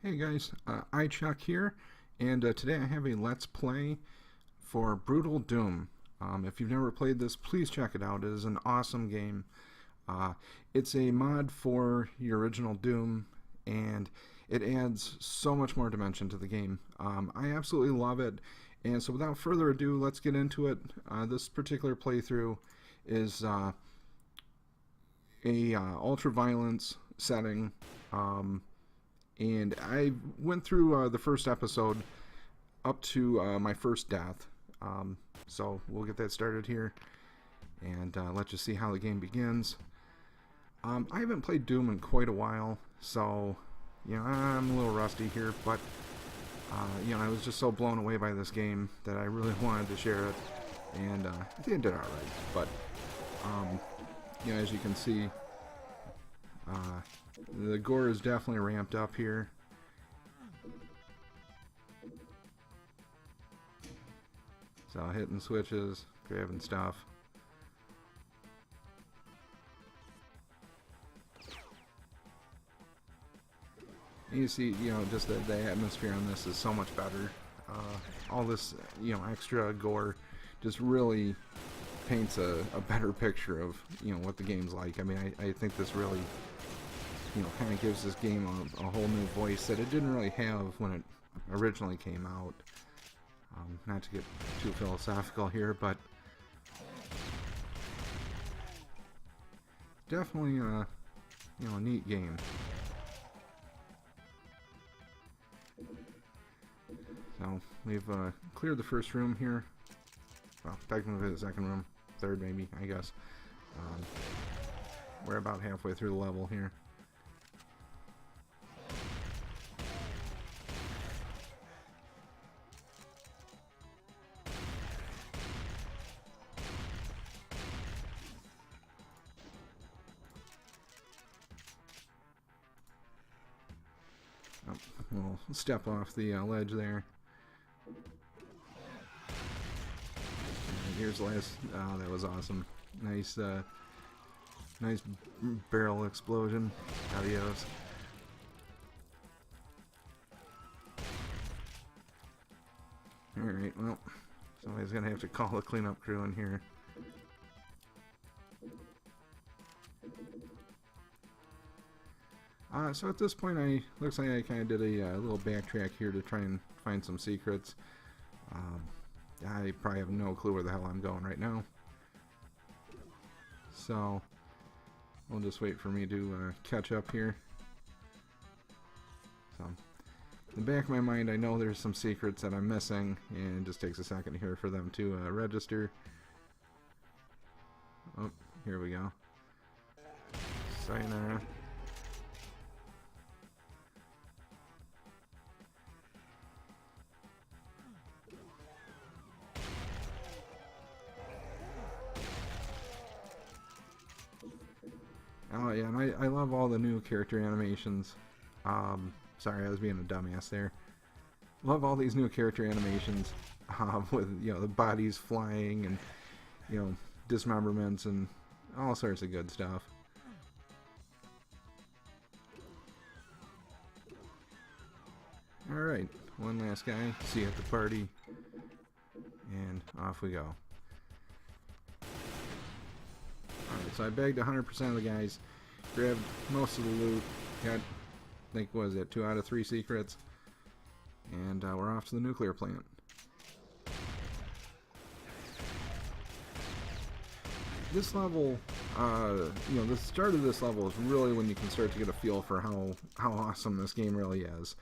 Hey guys, iChuck here, and today I have a Let's Play for Brutal Doom. If you've never played this, please check it out. It is an awesome game. Uh, it's a mod for the original Doom, and it adds so much more dimension to the game. I absolutely love it, and so without further ado, let's get into it. This particular playthrough is a Ultraviolence setting. And I went through the first episode up to my first death. So we'll get that started here and let's just see how the game begins. I haven't played Doom in quite a while, so I'm a little rusty here, but I was just so blown away by this game that I really wanted to share it, and I think it did alright. But as you can see, the gore is definitely ramped up here. So hitting switches, grabbing stuff. And you see, just the atmosphere on this is so much better. All this, extra gore just really paints a better picture of, what the game's like. I mean, I think this really kind of gives this game a whole new voice that it didn't really have when it originally came out. Not to get too philosophical here, but definitely a neat game. So we've cleared the first room here. Well, technically the second room, third maybe, I guess. We're about halfway through the level here. We'll step off the ledge there. And here's the last. Oh, that was awesome. Nice, nice barrel explosion. Adios. Alright, well, somebody's gonna have to call a cleanup crew in here. So at this point, looks like I kind of did a little backtrack here to try and find some secrets. I probably have no clue where the hell I'm going right now. So we'll just wait for me to catch up here. So in the back of my mind, I know there's some secrets that I'm missing, and it just takes a second here for them to register. Oh, here we go. Sayonara. Oh yeah, and I love all the new character animations. Sorry, I was being a dumbass there. Love all these new character animations with the bodies flying and dismemberments and all sorts of good stuff. All right, one last guy. See you at the party, and off we go. So I bagged 100% of the guys, grabbed most of the loot, got, I think, what was it, 2 out of 3 secrets, and we're off to the nuclear plant. This level, the start of this level is really when you can start to get a feel for how awesome this game really is.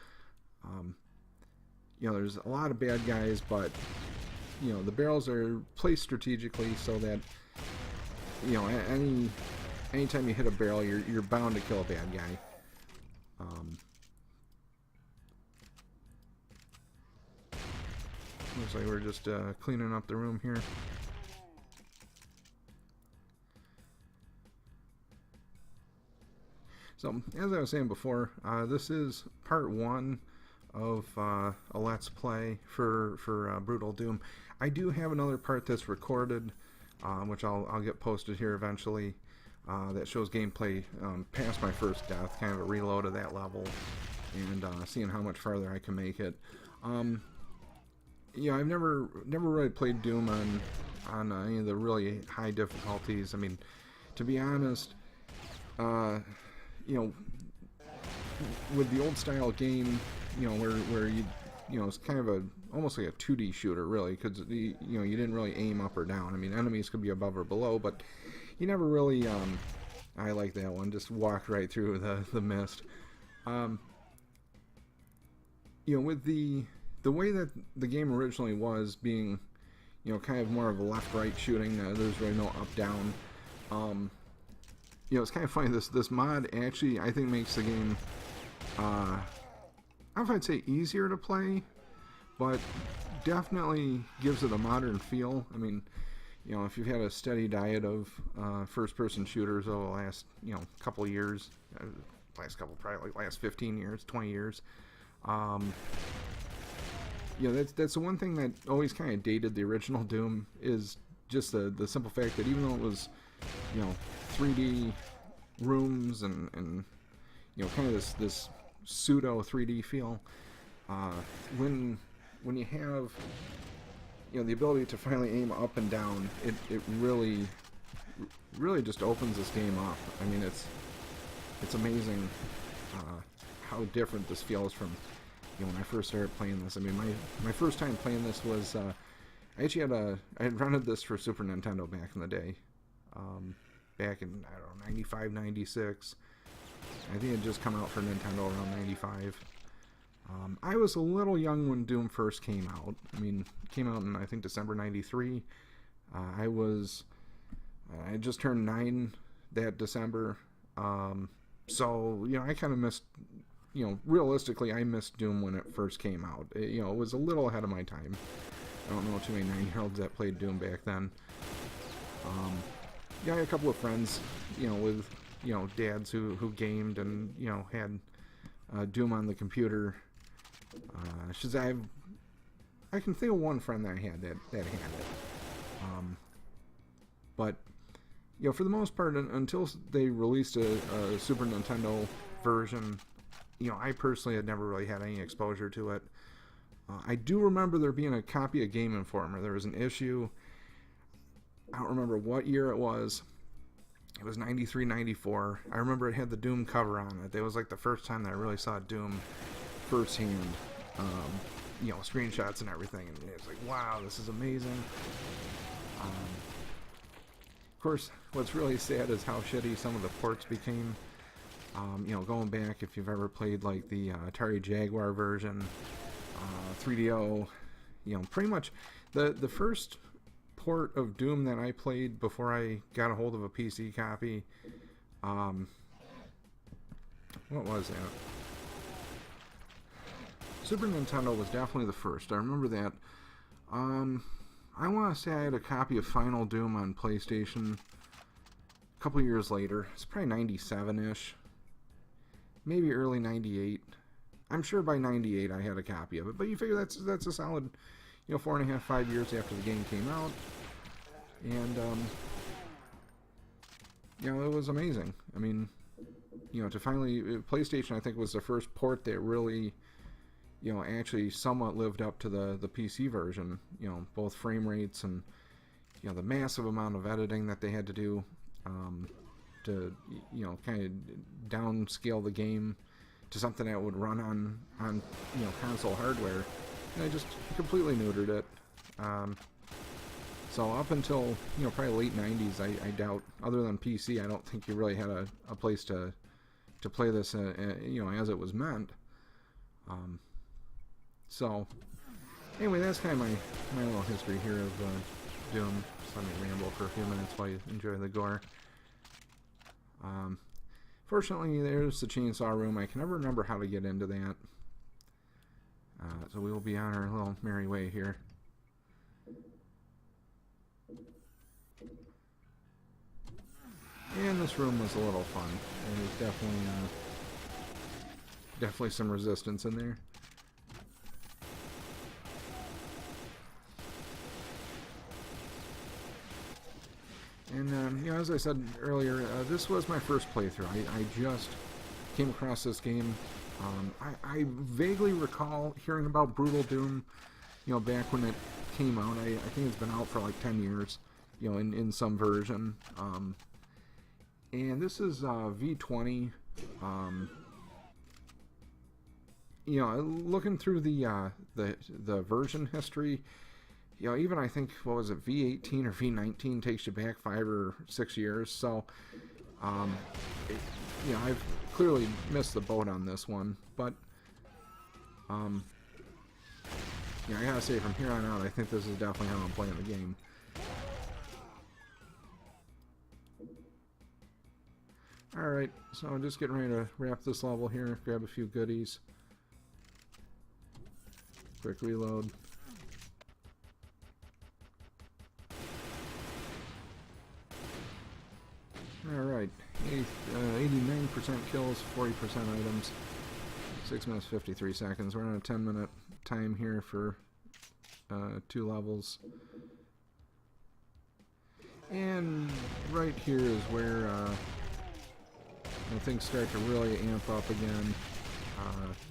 There's a lot of bad guys, but the barrels are placed strategically so that anytime you hit a barrel, you're bound to kill a bad guy. Looks like we're just cleaning up the room here. So, as I was saying before, this is part 1 of a Let's Play for Brutal Doom. I do have another part that's recorded, which I'll get posted here eventually, that shows gameplay past my first death, kind of a reload of that level. and seeing how much farther I can make it. Yeah, I've never really played Doom on any of the really high difficulties. I mean, to be honest, you know, with the old style game, you know, where you know, it's kind of almost like a 2D shooter, really, because you know, you didn't really aim up or down. I mean, enemies could be above or below, but you never really. I like that one. Just walk right through the mist. You know, with the way that the game originally was, being, you know, kind of more of a left-right shooting. There's really no up-down. You know, it's kind of funny. This mod actually, I think, makes the game, I don't know if I'd say easier to play, but definitely gives it a modern feel. I mean, you know, if you've had a steady diet of first-person shooters over the last, you know, couple of years, probably like last 15 years, 20 years, you know, that's the one thing that always kind of dated the original Doom, is just the simple fact that even though it was, you know, 3D rooms and you know, kind of this pseudo 3D feel, when you have, you know, the ability to finally aim up and down, it really just opens this game up. I mean, it's amazing how different this feels from, you know, when I first started playing this. I mean, my first time playing this was, I actually had rented this for Super Nintendo back in the day. Back in, I don't know, 95, 96. I think it had just come out for Nintendo around 95. I was a little young when Doom first came out. I mean, it came out in, I think, December 93. I had just turned 9 that December. So, you know, I kind of missed, you know, realistically, I missed Doom when it first came out. You know, it was a little ahead of my time. I don't know too many 9-year-olds that played Doom back then. Yeah, I had a couple of friends, you know, with, you know, dads who gamed and, you know, had Doom on the computer. I can think of one friend that I had that had it. But, you know, for the most part, until they released a Super Nintendo version, you know, I personally had never really had any exposure to it. I do remember there being a copy of Game Informer. There was an issue. I don't remember what year it was. It was 93, 94. I remember it had the Doom cover on it. It was like the first time that I really saw Doom firsthand. You know, screenshots and everything. And it was like, wow, this is amazing. Of course, what's really sad is how shitty some of the ports became. You know, going back, if you've ever played like the Atari Jaguar version, 3DO, you know, pretty much the first port of Doom that I played before I got a hold of a PC copy, what was that? Super Nintendo was definitely the first. I remember that. I want to say I had a copy of Final Doom on PlayStation a couple years later. It's probably 97-ish. Maybe early 98. I'm sure by 98 I had a copy of it. But you figure that's a solid, you know, 4.5, 5 years after the game came out. And, you know, it was amazing. I mean, you know, to finally... PlayStation, I think, was the first port that really, you know, actually somewhat lived up to the PC version. You know, both frame rates and, you know, the massive amount of editing that they had to do to, you know, kind of downscale the game to something that would run on you know, console hardware. And I just completely neutered it. So up until, you know, probably late 90s, I doubt, other than PC, I don't think you really had a place to play this, you know, as it was meant. So, anyway, that's kind of my little history here of Doom. Just let me ramble for a few minutes while you enjoy the gore. Fortunately, there's the chainsaw room. I can never remember how to get into that. So we will be on our little merry way here. And this room was a little fun. There's definitely some resistance in there. And, you know, as I said earlier, this was my first playthrough. I just came across this game. I vaguely recall hearing about Brutal Doom, back when it came out. I think it's been out for like 10 years, in some version. And this is V20. Looking through the version history, even I think, what was it, V18 or V19 takes you back 5 or 6 years. So, I've clearly missed the boat on this one, but I gotta say, from here on out, I think this is definitely how I'm playing the game. Alright, so I'm just getting ready to wrap this level here, grab a few goodies. Quick reload. Alright, 89% kills, 40% items, 6 minutes 53 seconds. We're on a 10-minute time here for 2 levels. And right here is where things start to really amp up again.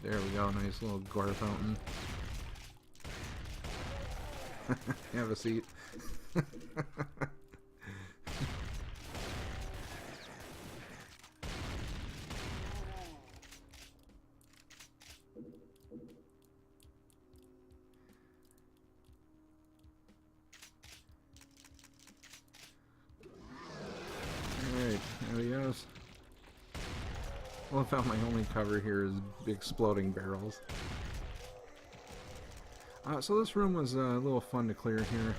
There we go, nice little gore fountain. Have a seat. Alright, there he goes. I love how my only cover here is exploding barrels. So this room was a little fun to clear here.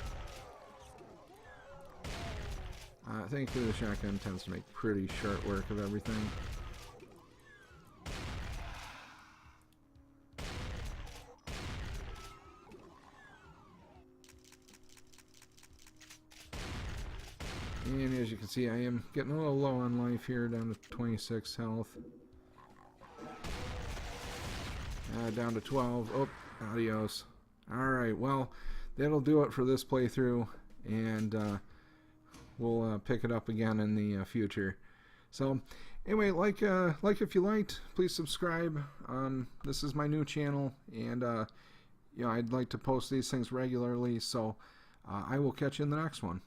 Thankfully the shotgun tends to make pretty short work of everything. And as you can see, I am getting a little low on life here, down to 26 health. Down to 12. Oh, adios. Alright, well, that'll do it for this playthrough, and we'll pick it up again in the future. So, anyway, like if you liked, please subscribe. This is my new channel, and I'd like to post these things regularly, so I will catch you in the next one.